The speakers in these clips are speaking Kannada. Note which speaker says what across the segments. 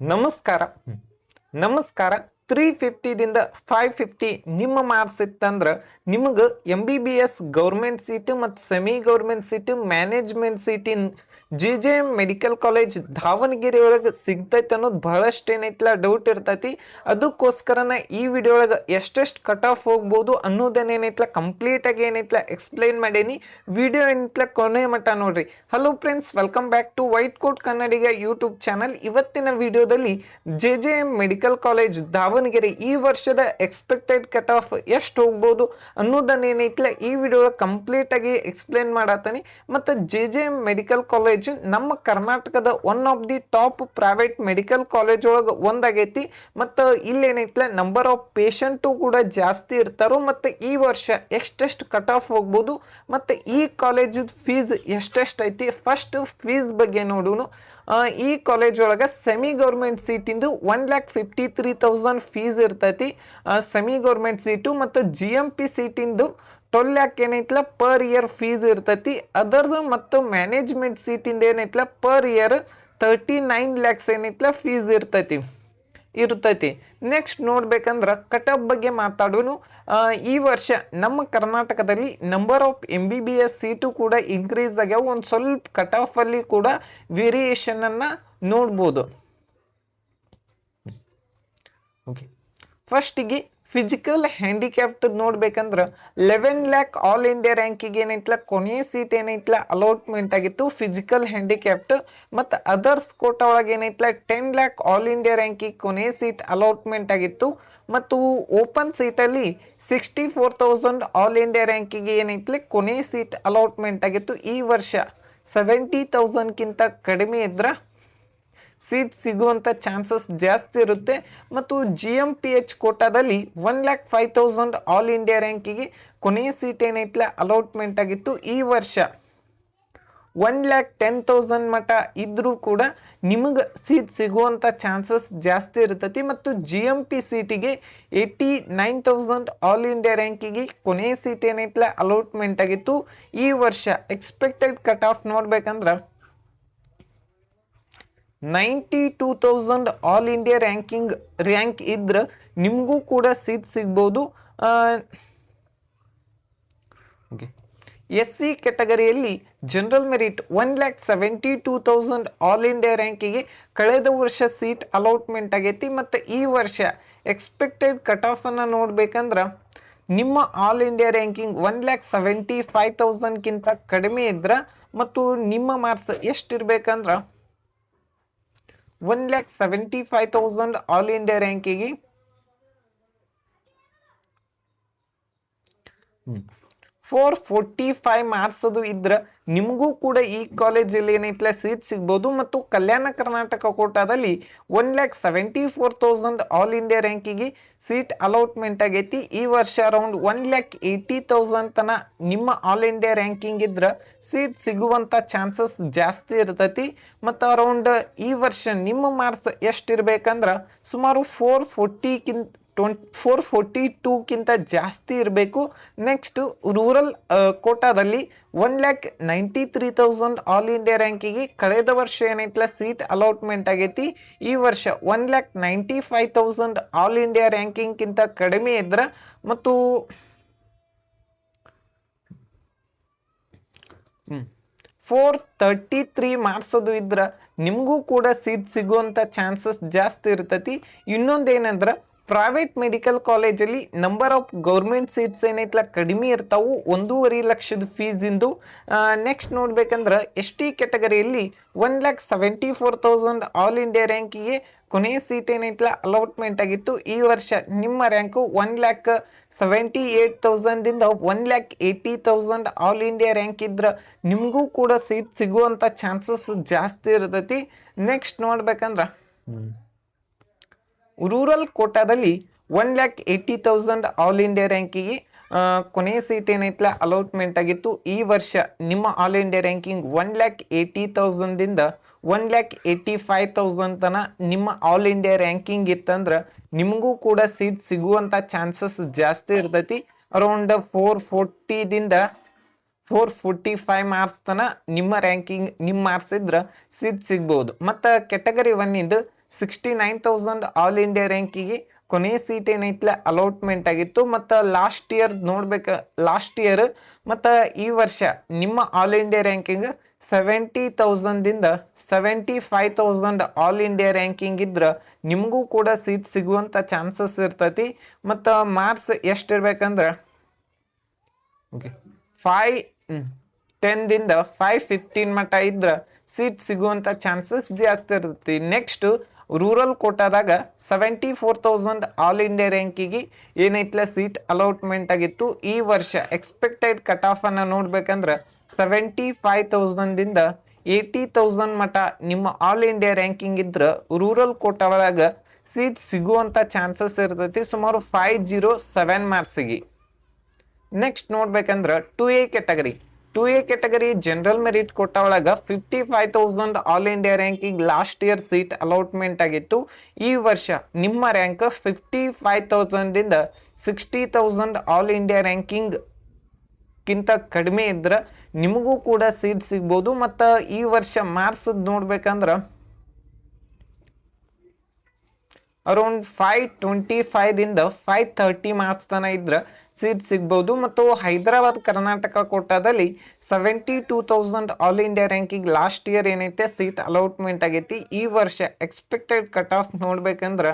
Speaker 1: ನಮಸ್ಕಾರ ನಮಸ್ಕಾರ 350 ದಿಂದ 550 ನಿಮ್ಮ ಮಾರ್ಕ್ಸ್ ಇತ್ತಂದ್ರೆ ನಿಮಗೆ MBBS ಗೌರ್ಮೆಂಟ್ ಸೀಟ್ ಮತ್ತು semi government seat management seat ಇನ್ JJM ಮೆಡಿಕಲ್ ಕಾಲೇಜ್ ದಾವಣಗೆರೆ ಒಳಗೆ ಸಿಗ್ತೈತೆ ಅನ್ನೋದು ಬಹಳಷ್ಟು ಏನೈತಲ್ಲ ಡೌಟ್ ಇರ್ತೈತಿ. ಅದಕ್ಕೋಸ್ಕರನ ಈ ವಿಡಿಯೋ ಒಳಗೆ ಎಷ್ಟೆಷ್ಟು ಕಟ್ ಆಫ್ ಹೋಗ್ಬೋದು ಅನ್ನೋದನ್ನ ಏನೈತಲ್ಲ ಕಂಪ್ಲೀಟ್ ಆಗಿ ಏನೈತಲ್ಲ ಎಕ್ಸ್ಪ್ಲೈನ್ ಮಾಡೀನಿ. ವಿಡಿಯೋ ಏನೈತಲ್ಲ ಕೊನೆ ಮಟ್ಟ ನೋಡ್ರಿ. Hello friends, welcome back to white coat Kannadiga YouTube channel. ಇವತ್ತಿನ ವಿಡಿಯೋದಲ್ಲಿ JJM ಮೆಡಿಕಲ್ ಕಾಲೇಜ್ ದಾವಣಗೆರೆ ಈ ವರ್ಷದ ಎಕ್ಸ್ಪೆಕ್ಟೆಡ್ ಕಟ್ ಆಫ್ ಎಷ್ಟು ಹೋಗ್ಬೋದು ಅನ್ನೋದನ್ನ ಏನೈತಲ್ಲ ಈ ವಿಡಿಯೋ ಕಂಪ್ಲೀಟ್ ಆಗಿ ಎಕ್ಸ್ಪ್ಲೈನ್ ಮಾಡತ್ತಾನೆ. ಮತ್ತು JJM ಮೆಡಿಕಲ್ ಕಾಲೇಜ್ ನಮ್ಮ ಕರ್ನಾಟಕದ one of the top private medical college ಒಳಗೆ ಒಂದಾಗೈತಿ. ಮತ್ತು ಇಲ್ಲೇನೈತಲ್ಲ ನಂಬರ್ ಆಫ್ ಪೇಷಂಟು ಕೂಡ ಜಾಸ್ತಿ ಇರ್ತಾರೋ. ಮತ್ತು ಈ ವರ್ಷ ಎಷ್ಟೆಷ್ಟು ಕಟ್ ಆಫ್ ಹೋಗ್ಬೋದು ಮತ್ತು ಈ ಕಾಲೇಜ್ ಫೀಸ್ ಎಷ್ಟೆಷ್ಟು ಐತಿ. ಫಸ್ಟ್ ಫೀಸ್ ಬಗ್ಗೆ ನೋಡೋಣ. ಈ ಕಾಲೇಜ್ ಒಳಗೆ ಸೆಮಿ ಗೌರ್ಮೆಂಟ್ ಸೀಟಿಂದು 1,53,000 ಫೀಸ್ ಇರ್ತೈತಿ ಸೆಮಿ ಗೌರ್ಮೆಂಟ್ ಸೀಟು. ಮತ್ತು GMP ಸೀಟಿಂದು 12 lakh ಏನೈತಲ್ಲ ಪರ್ ಇಯರ್ ಫೀಸ್ ಇರ್ತೈತಿ. ಅದರ್ದು ಮತ್ತು ಮ್ಯಾನೇಜ್ಮೆಂಟ್ ಸೀಟಿಂದ ಏನೈತಲ್ಲ ಪರ್ ಇಯರ್ 39 lakhs ಏನೈತಲ್ಲ ಫೀಸ್ ಇರ್ತೈತಿ. ನೆಕ್ಸ್ಟ್ ನೋಡ್ಬೇಕಂದ್ರೆ ಕಟ್ ಆಫ್ ಬಗ್ಗೆ ಮಾತಾಡೋನು. ಈ ವರ್ಷ ನಮ್ಮ ಕರ್ನಾಟಕದಲ್ಲಿ ನಂಬರ್ ಆಫ್ MBBS ಸೀಟು ಕೂಡ ಇನ್ಕ್ರೀಸ್ ಆಗ್ಯಾವ. ಒಂದು ಸ್ವಲ್ಪ ಕಟ್ ಆಫ್ ಅಲ್ಲಿ ಕೂಡ ವೇರಿಯೇಷನ್ ಅನ್ನ ನೋಡ್ಬೋದು. ಓಕೆ, ಫಸ್ಟಿಗೆ ಫಿಸಿಕಲ್ ಹ್ಯಾಂಡಿಕ್ಯಾಪ್ಟ್ ನೋಡ್ಬೇಕಂದ್ರೆ 11 lakh ಆಲ್ ಇಂಡಿಯಾ ರ್ಯಾಂಕಿಗೆ ಏನೈತಲ್ಲ ಕೊನೆಯ ಸೀಟ್ ಏನೈತಲ್ಲ ಅಲಾಟ್ಮೆಂಟ್ ಆಗಿತ್ತು ಫಿಸಿಕಲ್ ಹ್ಯಾಂಡಿಕ್ಯಾಪ್ಟ್. ಮತ್ತು ಅದರ್ಸ್ ಕೋಟಾ ಒಳಗೆ ಏನೈತಲ್ಲ 10 lakh ಆಲ್ ಇಂಡಿಯಾ ರ್ಯಾಂಕಿಗೆ ಕೊನೆಯ ಸೀಟ್ ಅಲಾಟ್ಮೆಂಟ್ ಆಗಿತ್ತು. ಮತ್ತು ಓಪನ್ ಸೀಟಲ್ಲಿ 64,000 ಆಲ್ ಇಂಡಿಯಾ ರ್ಯಾಂಕಿಗೆ ಏನೈತಲ್ಲ ಕೊನೆಯ ಸೀಟ್ ಅಲಾಟ್ಮೆಂಟ್ ಆಗಿತ್ತು. ಈ ವರ್ಷ 70,000ಕ್ಕಿಂತ ಕಡಿಮೆ ಇದ್ರೆ ಸೀಟ್ ಸಿಗುವಂಥ ಚಾನ್ಸಸ್ ಜಾಸ್ತಿ ಇರುತ್ತೆ. ಮತ್ತು GMPH ಕೋಟಾದಲ್ಲಿ 1,05,000 ಆಲ್ ಇಂಡಿಯಾ ರ್ಯಾಂಕಿಗೆ ಕೊನೆಯ ಸೀಟ್ ಏನೈತಲ್ಲ ಅಲಾಟ್ಮೆಂಟ್ ಆಗಿತ್ತು. ಈ ವರ್ಷ 1,10,000 ಮಟ್ಟ ಇದ್ರೂ ಕೂಡ ನಿಮಗೆ ಸೀಟ್ ಸಿಗುವಂಥ ಚಾನ್ಸಸ್ ಜಾಸ್ತಿ ಇರ್ತೈತಿ. ಮತ್ತು GMP ಸೀಟಿಗೆ 89,000 ಆಲ್ ಇಂಡಿಯಾ ರ್ಯಾಂಕಿಗೆ ಕೊನೆಯ ಸೀಟ್ ಏನೈತಲ್ಲ ಅಲಾಟ್ಮೆಂಟ್ ಆಗಿತ್ತು. ಈ ವರ್ಷ ಎಕ್ಸ್ಪೆಕ್ಟೆಡ್ ಕಟ್ ಆಫ್ ನೋಡ್ಬೇಕಂದ್ರೆ 92,000 ಆಲ್ ಇಂಡಿಯಾ ರ್ಯಾಂಕ್ ಇದ್ರೆ ನಿಮಗೂ ಕೂಡ ಸೀಟ್ ಸಿಗ್ಬೋದು. ಓಕೆ, SC ಕೆಟಗರಿಯಲ್ಲಿ ಜನರಲ್ ಮೆರಿಟ್ 1,72,000 ಆಲ್ ಇಂಡಿಯಾ ರ್ಯಾಂಕಿಗೆ ಕಳೆದ ವರ್ಷ ಸೀಟ್ ಅಲಾಟ್ಮೆಂಟ್ ಆಗೈತಿ. ಮತ್ತು ಈ ವರ್ಷ ಎಕ್ಸ್ಪೆಕ್ಟೆಡ್ ಕಟ್ ಆಫ್ ಅನ್ನು ನೋಡ್ಬೇಕಂದ್ರೆ ನಿಮ್ಮ ಆಲ್ ಇಂಡಿಯಾ ರ್ಯಾಂಕಿಂಗ್ 1,75,000ಕ್ಕಿಂತ ಕಡಿಮೆ ಇದ್ರೆ ಮತ್ತು ನಿಮ್ಮ ಮಾರ್ಕ್ಸ್ ಎಷ್ಟಿರ್ಬೇಕಂದ್ರೆ 1,75,000 ಆಲ್ ಇಂಡಿಯಾ ರ್ಯಾಂಕಿಗೆ 445 ಮಾರ್ಕ್ಸ್ ಅದು ಇದ್ರೆ ನಿಮಗೂ ಕೂಡ ಈ ಕಾಲೇಜಲ್ಲಿ ಏನೈತಲ್ಲ ಸೀಟ್ ಸಿಗ್ಬೋದು. ಮತ್ತು ಕಲ್ಯಾಣ ಕರ್ನಾಟಕ ಕೋಟಾದಲ್ಲಿ 1,74,000 ಆಲ್ ಇಂಡಿಯಾ ರ್ಯಾಂಕಿಗೆ ಸೀಟ್ ಅಲಾಟ್ಮೆಂಟ್ ಆಗೈತಿ. ಈ ವರ್ಷ ಅರೌಂಡ್ 1,80,000 ತನ ನಿಮ್ಮ ಆಲ್ ಇಂಡಿಯಾ ರ್ಯಾಂಕಿಂಗ್ ಇದ್ರೆ ಸೀಟ್ ಸಿಗುವಂಥ ಚಾನ್ಸಸ್ ಜಾಸ್ತಿ ಇರ್ತೈತಿ. ಮತ್ತು ಅರೌಂಡ್ ಈ ವರ್ಷ ನಿಮ್ಮ ಮಾರ್ಕ್ಸ್ ಎಷ್ಟಿರ್ಬೇಕಂದ್ರೆ ಸುಮಾರು 442ಕ್ಕಿಂತ ಜಾಸ್ತಿ ಇರಬೇಕು. ನೆಕ್ಸ್ಟ್ ರೂರಲ್ ಕೋಟಾದಲ್ಲಿ 1,93,000 ಆಲ್ ಇಂಡಿಯಾ ರ್ಯಾಂಕಿಗೆ ಕಳೆದ ವರ್ಷ ಏನೈತಲ್ಲ ಸೀಟ್ ಅಲಾಟ್ಮೆಂಟ್ ಆಗೈತಿ. ಈ ವರ್ಷ 1,95,000 ಆಲ್ ಇಂಡಿಯಾ ರ್ಯಾಂಕಿಂಗ್ಗಿಂತ ಕಡಿಮೆ ಇದ್ರೆ ಮತ್ತು 433 ಮಾರ್ಕ್ಸ್ ಅದು ಇದ್ರೆ ನಿಮಗೂ ಕೂಡ ಸೀಟ್ ಸಿಗುವಂಥ ಚಾನ್ಸಸ್ ಜಾಸ್ತಿ ಇರ್ತೈತಿ. ಇನ್ನೊಂದೇನಂದ್ರೆ ಪ್ರೈವೇಟ್ ಮೆಡಿಕಲ್ ಕಾಲೇಜಲ್ಲಿ ನಂಬರ್ ಆಫ್ ಗೌರ್ಮೆಂಟ್ ಸೀಟ್ಸ್ ಏನೈತಲ್ಲ ಕಡಿಮೆ ಇರ್ತಾವು 1.5 ಲಕ್ಷದ ಫೀಸಿಂದು. ನೆಕ್ಸ್ಟ್ ನೋಡ್ಬೇಕಂದ್ರೆ ST ಕೆಟಗರಿಯಲ್ಲಿ 1,74,000 ಆಲ್ ಇಂಡಿಯಾ ರ್ಯಾಂಕಿಗೆ ಕೊನೆಯ ಸೀಟ್ ಏನೈತಲ್ಲ ಅಲಾಟ್ಮೆಂಟ್ ಆಗಿತ್ತು. ಈ ವರ್ಷ ನಿಮ್ಮ ರ್ಯಾಂಕು 1,78,000ದಿಂದ 1,80,000 ಆಲ್ ಇಂಡಿಯಾ ರ್ಯಾಂಕ್ ಇದ್ರೆ ನಿಮಗೂ ಕೂಡ ಸೀಟ್ ಸಿಗುವಂಥ ಚಾನ್ಸಸ್ ಜಾಸ್ತಿ ಇರ್ತೈತಿ. ನೆಕ್ಸ್ಟ್ ನೋಡ್ಬೇಕಂದ್ರೆ ರೂರಲ್ ಕೋಟಾದಲ್ಲಿ 1,80,000 ಆಲ್ ಇಂಡಿಯಾ ರ್ಯಾಂಕಿಗೆ ಕೊನೆಯ ಸೀಟ್ ಏನೈತಲ್ಲ ಅಲಾಟ್ಮೆಂಟ್ ಆಗಿತ್ತು. ಈ ವರ್ಷ ನಿಮ್ಮ ಆಲ್ ಇಂಡಿಯಾ ರ್ಯಾಂಕಿಂಗ್ 1,80,000ದಿಂದ 1,85,000 ತನ ನಿಮ್ಮ ಆಲ್ ಇಂಡಿಯಾ ರ್ಯಾಂಕಿಂಗ್ ಇತ್ತಂದ್ರೆ ನಿಮಗೂ ಕೂಡ ಸೀಟ್ ಸಿಗುವಂಥ ಚಾನ್ಸಸ್ ಜಾಸ್ತಿ ಇರ್ತೈತಿ. ಅರೌಂಡ್ 440ದಿಂದ 445 ಮಾರ್ಕ್ಸ್ ತನ ನಿಮ್ಮ ರ್ಯಾಂಕಿಂಗ್ ನಿಮ್ಮ ಮಾರ್ಕ್ಸ್ ಇದ್ರೆ ಸೀಟ್ ಸಿಗ್ಬೋದು. ಮತ್ತು ಕೆಟಗರಿ 1 ಇಂದು 69,000 ಆಲ್ ಇಂಡಿಯಾ ರ್ಯಾಂಕಿಗೆ ಕೊನೆಯ ಸೀಟ್ ಏನೈತ್ಲ ಅಲಾಟ್ಮೆಂಟ್ ಆಗಿತ್ತು. ಮತ್ತು ಲಾಸ್ಟ್ ಇಯರ್ ಮತ್ತು ಈ ವರ್ಷ ನಿಮ್ಮ ಆಲ್ ಇಂಡಿಯಾ ರ್ಯಾಂಕಿಂಗ್ 70,000ದಿಂದ 75,000 ಆಲ್ ಇಂಡಿಯಾ ರ್ಯಾಂಕಿಂಗ್ ಇದ್ರೆ ನಿಮಗೂ ಕೂಡ ಸೀಟ್ ಸಿಗುವಂಥ ಚಾನ್ಸಸ್ ಇರ್ತೈತಿ. ಮತ್ತು ಮಾರ್ಕ್ಸ್ ಎಷ್ಟಿರ್ಬೇಕಂದ್ರೆ ಓಕೆ 510ದಿಂದ 515 ಮಟ್ಟ ಇದ್ರೆ ಸೀಟ್ ಸಿಗುವಂಥ ಚಾನ್ಸಸ್ ಜಾಸ್ತಿ ಇರ್ತೈತಿ. ನೆಕ್ಸ್ಟ್ ರೂರಲ್ ಕೋಟಾದಾಗ 74,000 ಆಲ್ ಇಂಡಿಯಾ ರ್ಯಾಂಕಿಗೆ ಏನೈತ್ಲ ಸೀಟ್ ಅಲಾಟ್ಮೆಂಟ್ ಆಗಿತ್ತು. ಈ ವರ್ಷ ಎಕ್ಸ್ಪೆಕ್ಟೆಡ್ ಕಟ್ ಆಫ್ ಅನ್ನು ನೋಡ್ಬೇಕಂದ್ರೆ 75,000ದಿಂದ 80,000 ಮಟ್ಟ ನಿಮ್ಮ ಆಲ್ ಇಂಡಿಯಾ ರ್ಯಾಂಕಿಂಗ್ ಇದ್ರೆ ರೂರಲ್ ಕೋಟಾ ಒಳಗೆ ಸೀಟ್ ಸಿಗುವಂಥ ಚಾನ್ಸಸ್ ಇರ್ತೈತಿ ಸುಮಾರು 507 ಮಾರ್ಕ್ಸಿಗೆ. ನೆಕ್ಸ್ಟ್ ನೋಡ್ಬೇಕಂದ್ರೆ 2A category general merit Kota ಒಳಗೆ 55,000 all India ranking last year seat allotment ಆಗಿತ್ತು. ಈ ವರ್ಷ ನಿಮ್ಮ ರ್ಯಾಂಕ್ 55,000ದಿಂದ 60,000 ಆಲ್ ಇಂಡಿಯಾ ರ್ಯಾಂಕಿಂಗ್ ಕಿಂತ ಕಡಿಮೆ ಇದ್ರೆ ನಿಮಗೂ ಕೂಡ ಸೀಟ್ ಸಿಗ್ಬೋದು. ಮತ್ತು ಈ ವರ್ಷ ಮಾರ್ಕ್ಸ್ ನೋಡ್ಬೇಕಂದ್ರೆ ಅರೌಂಡ್ 525ದಿಂದ 530 ಮಾರ್ಕ್ಸ್ ತನ ಇದ್ರೆ ಸೀಟ್ ಸಿಗ್ಬೋದು. ಮತ್ತು ಹೈದರಾಬಾದ್ ಕರ್ನಾಟಕ ಕೋಟಾದಲ್ಲಿ 72,000 all India ranking last year ಏನೈತೆ ಸೀಟ್ ಅಲಾಟ್ಮೆಂಟ್ ಆಗೈತಿ. ಈ ವರ್ಷ ಎಕ್ಸ್ಪೆಕ್ಟೆಡ್ ಕಟ್ ಆಫ್ ನೋಡ್ಬೇಕಂದ್ರೆ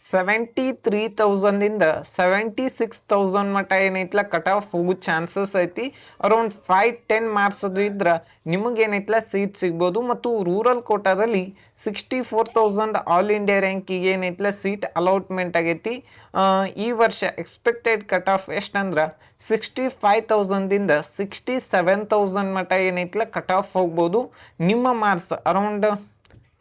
Speaker 1: 73,000ದಿಂದ 76,000 ಮಟ್ಟ ಏನೈತ್ಲ ಕಟ್ ಆಫ್ ಹೋಗೋ ಚಾನ್ಸಸ್ ಐತಿ. ಅರೌಂಡ್ 510 ಮಾರ್ಕ್ಸ್ ಅದು ಇದ್ರೆ ನಿಮಗೇನೈತ್ಲ ಸೀಟ್ ಸಿಗ್ಬೋದು. ಮತ್ತು ರೂರಲ್ ಕೋಟಾದಲ್ಲಿ 64,000 ಆಲ್ ಇಂಡಿಯಾ ರ್ಯಾಂಕಿಗೆ ಏನೈತ್ಲ ಸೀಟ್ ಅಲಾಟ್ಮೆಂಟ್ ಆಗೈತಿ. ಈ ವರ್ಷ ಎಕ್ಸ್ಪೆಕ್ಟೆಡ್ ಕಟ್ ಆಫ್ ಎಷ್ಟಂದ್ರೆ 65,000ದಿಂದ 67,000 ಮಟ್ಟ ಏನೈತ್ಲ ಕಟ್ ಆಫ್ ಹೋಗ್ಬೋದು. ನಿಮ್ಮ ಮಾರ್ಕ್ಸ್ ಅರೌಂಡ್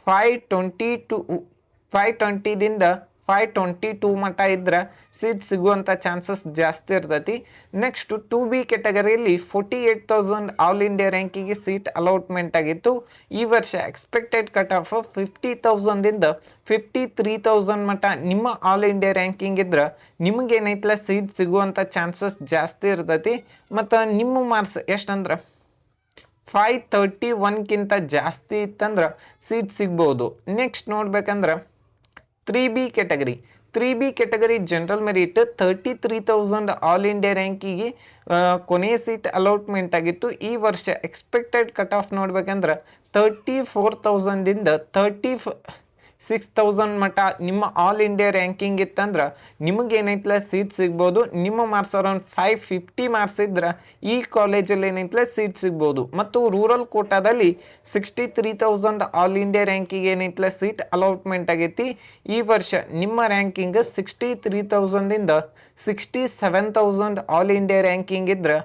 Speaker 1: 520ದಿಂದ 522 ಮಟ್ಟ ಇದ್ರೆ ಸೀಟ್ ಸಿಗುವಂಥ ಚಾನ್ಸಸ್ ಜಾಸ್ತಿ ಇರ್ತೈತಿ. ನೆಕ್ಸ್ಟ್ 2B ಕ್ಯಾಟಗರಿಯಲ್ಲಿ 48,000 ಆಲ್ ಇಂಡಿಯಾ ರ್ಯಾಂಕಿಗೆ ಸೀಟ್ ಅಲಾಟ್ಮೆಂಟ್ ಆಗಿತ್ತು. ಈ ವರ್ಷ ಎಕ್ಸ್ಪೆಕ್ಟೆಡ್ ಕಟ್ ಆಫ್ 50,000ದಿಂದ 53,000 ಮಟ್ಟ ನಿಮ್ಮ ಆಲ್ ಇಂಡಿಯಾ ರ್ಯಾಂಕಿಂಗ್ ಇದ್ರೆ ನಿಮಗೇನೈತ್ಲ ಸೀಟ್ ಸಿಗುವಂಥ ಚಾನ್ಸಸ್ ಜಾಸ್ತಿ ಇರ್ತೈತಿ. ಮತ್ತು ನಿಮ್ಮ ಮಾರ್ಕ್ಸ್ ಎಷ್ಟಂದ್ರೆ 531ಕಿಂತ ಜಾಸ್ತಿ ಇತ್ತಂದ್ರೆ ಸೀಟ್ ಸಿಗ್ಬೋದು. ನೆಕ್ಸ್ಟ್ ನೋಡ್ಬೇಕಂದ್ರೆ 3B category general merit 33,000 all India ರ್ಯಾಂಕಿಗೆ ಕೊನೆಯ ಸೀಟ್ ಅಲಾಟ್ಮೆಂಟ್ ಆಗಿತ್ತು. ಈ ವರ್ಷ ಎಕ್ಸ್ಪೆಕ್ಟೆಡ್ ಕಟ್ ಆಫ್ ನೋಡ್ಬೇಕಂದ್ರೆ 34,000ದಿಂದ 36,000 ಮಟ್ಟ ನಿಮ್ಮ ಆಲ್ ಇಂಡಿಯಾ ರ್ಯಾಂಕಿಂಗ್ ಇತ್ತಂದ್ರೆ ನಿಮಗೇನೈತ್ಲ ಸೀಟ್ ಸಿಗ್ಬೋದು. ನಿಮ್ಮ ಮಾರ್ಕ್ಸ್ ಅರೌಂಡ್ 550 ಮಾರ್ಕ್ಸ್ ಇದ್ರೆ ಈ ಕಾಲೇಜಲ್ಲಿ ಏನೈತ್ಲ ಸೀಟ್ ಸಿಗ್ಬೋದು. ಮತ್ತು ರೂರಲ್ ಕೋಟಾದಲ್ಲಿ 63,000 ಆಲ್ ಇಂಡಿಯಾ ರ್ಯಾಂಕಿಗೆ ಏನೈತ್ಲ ಸೀಟ್ ಅಲಾಟ್ಮೆಂಟ್ ಆಗೈತಿ. ಈ ವರ್ಷ ನಿಮ್ಮ ರ್ಯಾಂಕಿಂಗ್ 63,000ದಿಂದ 67,000 ಆಲ್ ಇಂಡಿಯಾ ರ್ಯಾಂಕಿಂಗ್ ಇದ್ರೆ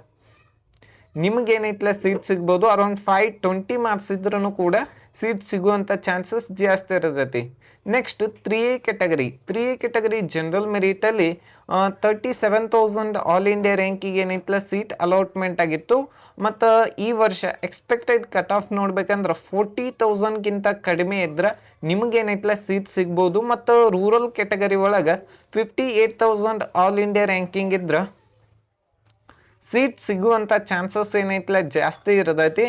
Speaker 1: ನಿಮಗೇನೈತ್ಲ ಸೀಟ್ ಸಿಗ್ಬೋದು. ಅರೌಂಡ್ 520 ಮಾರ್ಕ್ಸ್ ಇದ್ರೂ ಕೂಡ ಸೀಟ್ ಸಿಗುವಂಥ ಚಾನ್ಸಸ್ ಜಾಸ್ತಿ ಇರ್ತೈತಿ. ನೆಕ್ಸ್ಟ್ 3A ಕ್ಯಾಟಗರಿ ಜನರಲ್ ಮೆರಿಟಲ್ಲಿ 37,000 ಆಲ್ ಇಂಡಿಯಾ ರ್ಯಾಂಕಿಗೆ ಏನೈತ್ಲ ಸೀಟ್ ಅಲಾಟ್ಮೆಂಟ್ ಆಗಿತ್ತು. ಮತ್ತು ಈ ವರ್ಷ ಎಕ್ಸ್ಪೆಕ್ಟೆಡ್ ಕಟ್ ಆಫ್ ನೋಡ್ಬೇಕಂದ್ರೆ 40,000ಗಿಂತ ಕಡಿಮೆ ಇದ್ರೆ ನಿಮಗೇನೈತ್ಲ ಸೀಟ್ ಸಿಗ್ಬೋದು. ಮತ್ತು ರೂರಲ್ ಕ್ಯಾಟಗರಿ ಒಳಗೆ 58,000 ಆಲ್ ಇಂಡಿಯಾ ರ್ಯಾಂಕಿಂಗ್ ಇದ್ರೆ ಸೀಟ್ ಸಿಗುವಂಥ ಚಾನ್ಸಸ್ ಏನೈತ್ಲ ಜಾಸ್ತಿ ಇರ್ತೈತಿ.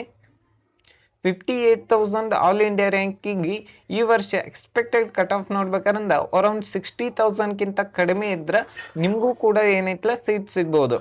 Speaker 1: 58,000 ಆಲ್ ಇಂಡಿಯಾ ರ್ಯಾಂಕಿಂಗ್ ಈ ವರ್ಷ ಎಕ್ಸ್ಪೆಕ್ಟೆಡ್ ಕಟ್ ಆಫ್ ನೋಡ್ಬೇಕಂದ್ರೆ ಅರೌಂಡ್ 60,000ಗಿಂತ ಕಡಿಮೆ ಇದ್ರೆ ನಿಮಗೂ ಕೂಡ ಏನೈತ್ಲ ಸೀಟ್ ಸಿಗ್ಬೋದು.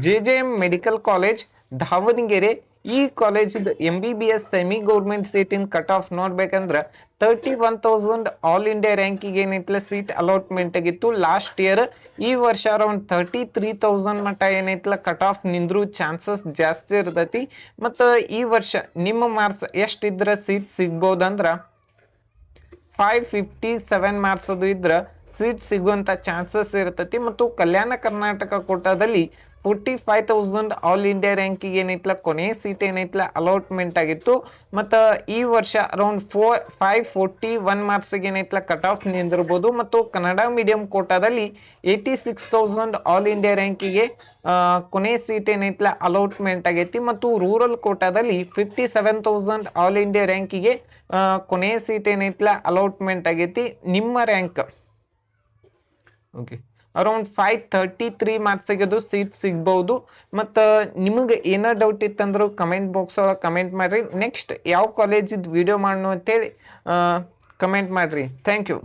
Speaker 1: JJM ಮೆಡಿಕಲ್ ಕಾಲೇಜ್ ದಾವಣಗೆರೆ ಈ ಕಾಲೇಜಿದ MBBS ಸೆಮಿ ಗೌರ್ಮೆಂಟ್ ಸೀಟಿನ ಕಟ್ ಆಫ್ ನೋಡ್ಬೇಕಂದ್ರೆ 31,000 ಆಲ್ ಇಂಡಿಯಾ ರ್ಯಾಂಕಿಗೆ ಏನೈತ್ಲ ಸೀಟ್ ಅಲಾಟ್ಮೆಂಟ್ ಆಗಿತ್ತು ಲಾಸ್ಟ್ ಇಯರ್. ಈ ವರ್ಷ ಅರೌಂಡ್ 33,000 ಮಟ್ಟ ಏನೈತ್ಲ ಕಟ್ ಆಫ್ ನಿಂದ್ರೂ ಚಾನ್ಸಸ್ ಜಾಸ್ತಿ ಇರ್ತೈತಿ. ಮತ್ತು ಈ ವರ್ಷ ನಿಮ್ಮ ಮಾರ್ಕ್ಸ್ ಎಷ್ಟಿದ್ರೆ ಸೀಟ್ ಸಿಗ್ಬೋದಂದ್ರೆ 557 ಮಾರ್ಕ್ಸ್ ಅದು ಇದ್ರೆ ಸೀಟ್ ಸಿಗುವಂಥ ಚಾನ್ಸಸ್ ಇರ್ತೈತಿ. ಮತ್ತು ಕಲ್ಯಾಣ ಕರ್ನಾಟಕ ಕೋಟಾದಲ್ಲಿ 45,000 ಆಲ್ ಇಂಡಿಯಾ ರ್ಯಾಂಕಿಗೆ ಏನೈತ್ಲ ಕೊನೆಯ ಸೀಟ್ ಏನೈತ್ಲ ಅಲಾಟ್ಮೆಂಟ್ ಆಗಿತ್ತು. ಮತ್ತು ಈ ವರ್ಷ ಅರೌಂಡ್ 541 ಮಾರ್ಕ್ಸಿಗೆ ಏನೈತ್ಲ ಕಟ್ ಆಫ್ ನಿಂದಿರ್ಬೋದು. ಮತ್ತು ಕನ್ನಡ ಮೀಡಿಯಂ ಕೋಟಾದಲ್ಲಿ 86,000 ಆಲ್ ಇಂಡಿಯಾ ರ್ಯಾಂಕಿಗೆ ಕೊನೆಯ ಸೀಟ್ ಏನೈತ್ಲ ಅಲಾಟ್ಮೆಂಟ್ ಆಗೈತಿ. ಮತ್ತು ರೂರಲ್ ಕೋಟಾದಲ್ಲಿ 57,000 ಆಲ್ ಇಂಡಿಯಾ ರ್ಯಾಂಕಿಗೆ ಕೊನೆಯ ಸೀಟ್ ಏನೈತ್ಲ ಅಲಾಟ್ಮೆಂಟ್ ಆಗೈತಿ. ನಿಮ್ಮ ರ್ಯಾಂಕ್ ಓಕೆ ಅರೌಂಡ್ 533 ಮಾರ್ಕ್ಸಿಗೆ ಅದು ಸೀಟ್ ಸಿಗ್ಬಹುದು. ಮತ್ತು ನಿಮಗೆ ಏನೋ ಡೌಟ್ ಇತ್ತಂದ್ರೂ ಕಮೆಂಟ್ ಬಾಕ್ಸ್ ಒಳಗೆ ಕಮೆಂಟ್ ಮಾಡಿರಿ. ನೆಕ್ಸ್ಟ್ ಯಾವ ಕಾಲೇಜಿದ್ದು ವಿಡಿಯೋ ಮಾಡೋಣ ಅಂತೇಳಿ ಕಮೆಂಟ್ ಮಾಡಿರಿ. Thank you.